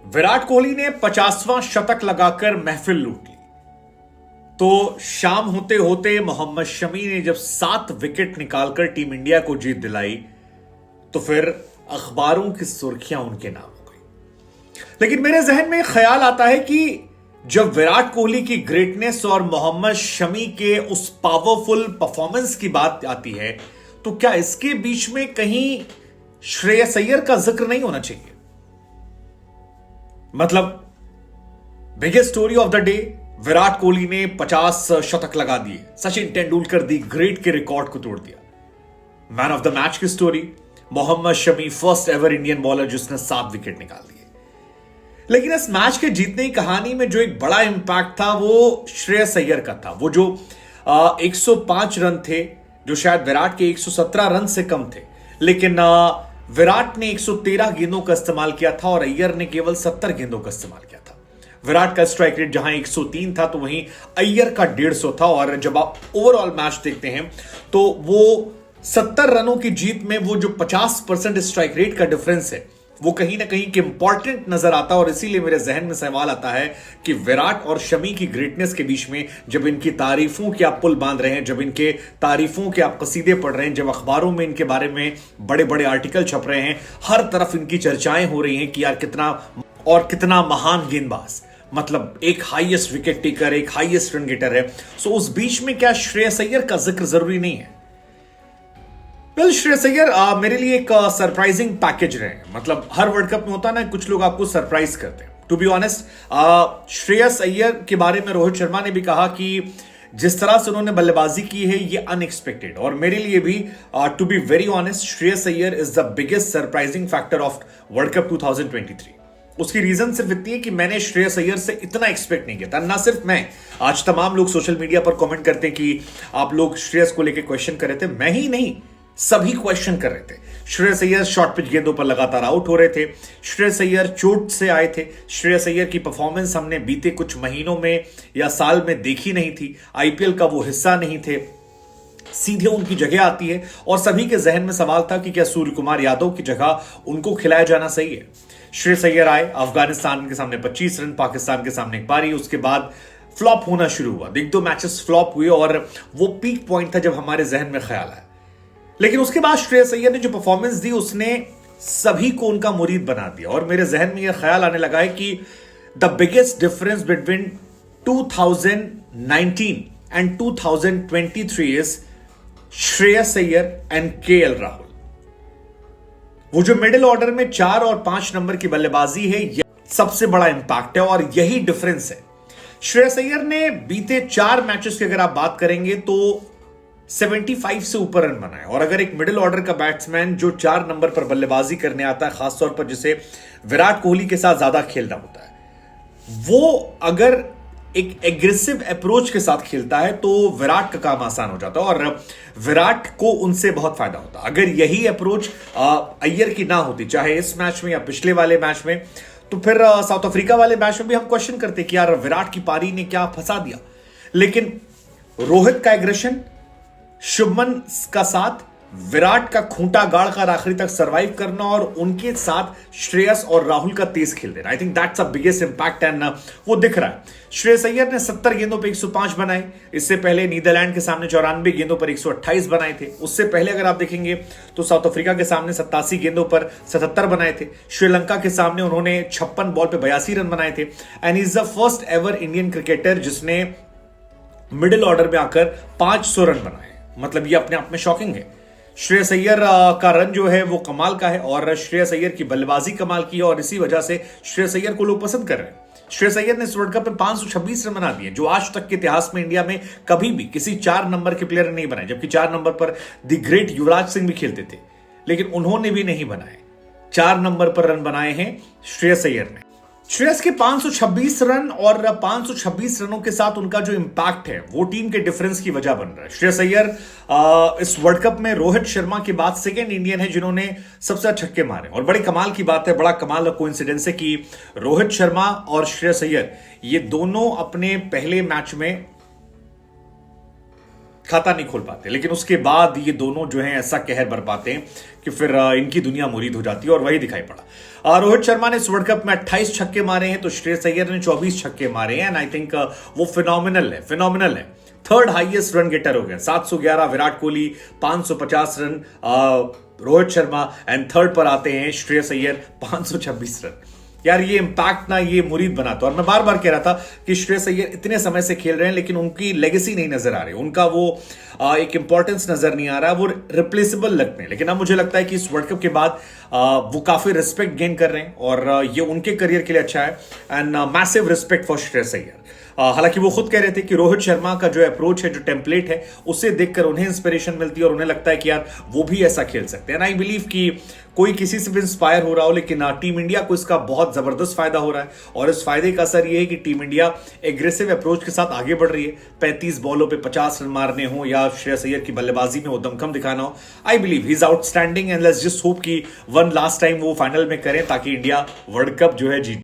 विराट कोहली ने 50वां शतक लगाकर महफिल लूट ली। तो शाम होते होते मोहम्मद शमी ने जब 7 विकेट निकालकर टीम इंडिया को जीत दिलाई तो फिर अखबारों की सुर्खियां उनके नाम हो गई। लेकिन मेरे जहन में ख्याल आता है कि जब विराट कोहली की ग्रेटनेस और मोहम्मद शमी के उस पावरफुल परफॉर्मेंस की बात आती है तो क्या इसके बीच में कहीं श्रेयस अय्यर का जिक्र नहीं होना चाहिए? मतलब biggest story of the day, Virat Kohli ने 50 शतक लगा दिए, सचिन तेंदुलकर दी ग्रेट के रिकॉर्ड को तोड़ दिया। मैन ऑफ द मैच की story, Mohammed Shami first ever Indian bowler जिसने 7 विकेट निकाल दिए। लेकिन इस मैच के जीतने की कहानी में जो एक बड़ा इंपैक्ट था वो श्रेयस अय्यर का था। वो जो 105 रन थे जो शायद विराट के 117 रन से कम थे, लेकिन विराट ने 113 गेंदों का इस्तेमाल किया था और अय्यर ने केवल 70 गेंदों का इस्तेमाल किया था। विराट का स्ट्राइक रेट जहां 103 था तो वहीं अय्यर का 150 था। और जब आप ओवरऑल मैच देखते हैं तो वो 70 रनों की जीत में वो जो 50% स्ट्राइक रेट का डिफरेंस है वो कहीं ना कहीं के इंपॉर्टेंट नजर आता है। और इसीलिए मेरे जहन में सवाल आता है कि विराट और शमी की ग्रेटनेस के बीच में जब इनकी तारीफों के आप पुल बांध रहे हैं, जब इनके तारीफों के आप कसीदे पढ़ रहे हैं, जब अखबारों में इनके बारे में बड़े बड़े आर्टिकल छप रहे हैं, हर तरफ इनकी चर्चाएं हो रही हैं कि यार कितना महान गेंदबाज, मतलब एक हाईएस्ट विकेट टेकर, एक हाईएस्ट रन गेटर है। सो उस बीच में क्या श्रेयस अय्यर का जिक्र जरूरी नहीं है? श्रेयस अय्यर मेरे लिए एक सरप्राइजिंग पैकेज रहे। मतलब हर वर्ल्ड कप में होता है ना, कुछ लोग आपको सरप्राइज करते हैं। To be honest, Shreyas Iyer के बारे में रोहित शर्मा ने भी कहा कि जिस तरह से उन्होंने बल्लेबाजी की है ये अनएक्सपेक्टेड। और मेरे लिए भी to be very honest, Shreyas Iyer is the biggest surprising factor of world cup 2023। उसकी रीजन सिर्फ इतनी है कि मैंने श्रेयस अय्यर से इतना एक्सपेक्ट नहीं किया था। ना सिर्फ मैं, आज तमाम लोग सोशल मीडिया पर कमेंट करते हैं कि आप लोग श्रेयस को लेकर क्वेश्चन कर रहे थे। मैं ही नहीं, सभी क्वेश्चन कर रहे थे। श्रेयस अय्यर शॉर्ट पिच गेंदों पर लगातार आउट हो रहे थे। श्रेयस अय्यर चोट से आए थे। श्रेयस अय्यर की परफॉर्मेंस हमने बीते कुछ महीनों में या साल में देखी नहीं थी। आईपीएल का वो हिस्सा नहीं थे, सीधे उनकी जगह आती है। और सभी के जहन में सवाल था कि क्या सूर्य कुमार यादव की जगह उनको खिलाया जाना सही है। श्रेयस अय्यर आए, अफगानिस्तान के सामने 25 रन, पाकिस्तान के सामने एक पारी, उसके बाद फ्लॉप होना शुरू हुआ। 1-2 मैचेस फ्लॉप हुए और वो पीक पॉइंट था जब हमारे जहन में ख्याल आया। लेकिन उसके बाद श्रेयस अय्यर ने जो परफॉर्मेंस दी उसने सभी को उनका मुरीद बना दिया। और मेरे जहन में यह ख्याल आने लगा है कि the biggest difference between 2019 and 2023 is Shreyas Iyer and KL Rahul. वो जो मिडिल ऑर्डर में 4 और 5 नंबर की बल्लेबाजी है, यह सबसे बड़ा इंपैक्ट है और यही डिफरेंस है। श्रेयस अय्यर ने बीते 4 मैचेस की अगर आप बात करेंगे तो 75 से ऊपर रन बनाए। और अगर एक मिडिल ऑर्डर का बैट्समैन जो 4 नंबर पर बल्लेबाजी करने आता है, खासतौर पर जिसे विराट कोहली के साथ ज्यादा खेलना होता है, वो अगर एक एग्रेसिव अप्रोच के साथ खेलता है तो विराट का काम आसान हो जाता है और विराट को उनसे बहुत फायदा होता है। अगर यही अप्रोच अय्यर की ना होती, चाहे इस मैच में या पिछले वाले मैच में, तो फिर साउथ अफ्रीका वाले मैच में भी हम क्वेश्चन करते कि यार विराट की पारी ने क्या फंसा दिया। लेकिन रोहित का एग्रेशन, शुभमन का साथ, विराट का खूंटा गाड़ कर आखिरी तक सरवाइव करना और उनके साथ श्रेयस और राहुल का तेज खेल देना, I think that's a biggest impact and वो दिख रहा है। श्रेयस अय्यर ने 70 गेंदों पर 105 बनाए। इससे पहले नीदरलैंड के सामने 94 गेंदों पर 128 बनाए थे। उससे पहले अगर आप देखेंगे तो साउथ अफ्रीका के सामने 87 गेंदों पर 77 बनाए थे। श्रीलंका के सामने उन्होंने 56 बॉल पे 82 रन बनाए थे। And is the first ever Indian cricketer जिसने मिडिल ऑर्डर में आकर 500 रन बनाए। मतलब ये अपने आप में शॉकिंग है। श्रेयस अय्यर का रन जो है वो कमाल का है और श्रेयस अय्यर की बल्लेबाजी कमाल की है और इसी वजह से श्रेयस अय्यर को लोग पसंद कर रहे हैं। श्रेयस अय्यर ने इस वर्ल्ड कप में 526 रन बना दिए, जो आज तक के इतिहास में इंडिया में कभी भी किसी 4 नंबर के प्लेयर ने नहीं बनाए। जबकि 4 नंबर पर द ग्रेट युवराज सिंह भी खेलते थे, लेकिन उन्होंने भी नहीं बनाए। 4 नंबर पर रन बनाए हैं श्रेयस अय्यर ने। श्रेयस के 526 रन और 526 रनों के साथ उनका जो इंपैक्ट है वो टीम के डिफरेंस की वजह बन रहा है। श्रेयस अय्यर इस वर्ल्ड कप में रोहित शर्मा के बाद सेकेंड इंडियन है जिन्होंने सबसे ज्यादा छक्के मारे। और बड़ी कमाल की बात है, बड़ा कमाल का कोइंसिडेंस है कि रोहित शर्मा और श्रेयस अय्यर ये दोनों अपने पहले मैच में खाता नहीं खोल पाते, लेकिन उसके बाद ये दोनों जो हैं ऐसा कहर बरपाते हैं कि फिर इनकी दुनिया मुरीद हो जाती है, और वही दिखाई पड़ा। रोहित शर्मा ने इस वर्ल्ड कप में 28 छक्के मारे हैं, तो श्रेयस अय्यर ने 24 छक्के मारे हैं, एंड आई थिंक वो फिनोमिनल है। थर्ड हाईएस्ट रन गेटर हो गए, 711 Virat Kohli, 550 run Rohit Sharma, and third पर आते हैं श्रेयस अय्यर 526 रन। यार ये इंपैक्ट ना ये मुरीद बनाता। और मैं बार बार कह रहा था कि श्रेयस अय्यर इतने समय से खेल रहे हैं, लेकिन उनकी लेगेसी नहीं नजर आ रही, उनका वो एक इंपॉर्टेंस नजर नहीं आ रहा, वो रिप्लेसेबल लगते हैं। लेकिन अब मुझे लगता है कि इस वर्ल्ड कप के बाद वो काफी रिस्पेक्ट गेन कर रहे हैं, और ये उनके करियर के लिए अच्छा है, and massive respect for Shreyas Iyer. हालांकि वो खुद कह रहे थे कि रोहित शर्मा का जो अप्रोच है, जो टेम्पलेट है, उससे देखकर उन्हें इंस्पिरेशन मिलती है, और उन्हें लगता है कि यार वो भी ऐसा खेल सकते हैं। आई बिलीव कि कोई किसी से भी इंस्पायर हो रहा हो, लेकिन टीम इंडिया को इसका बहुत जबरदस्त फायदा हो रहा है, और इस फायदे का असर ये है कि टीम इंडिया एग्रेसिव अप्रोच के साथ आगे बढ़ रही है। 35 बॉलों पे 50 रन मारने हो, या श्रेयस अय्यर की बल्लेबाजी में वो दमखम दिखाना हो, I believe he is outstanding, and let's just hope कि वन लास्ट टाइम वो फाइनल में करें, ताकि इंडिया वर्ल्ड कप जो है जीत।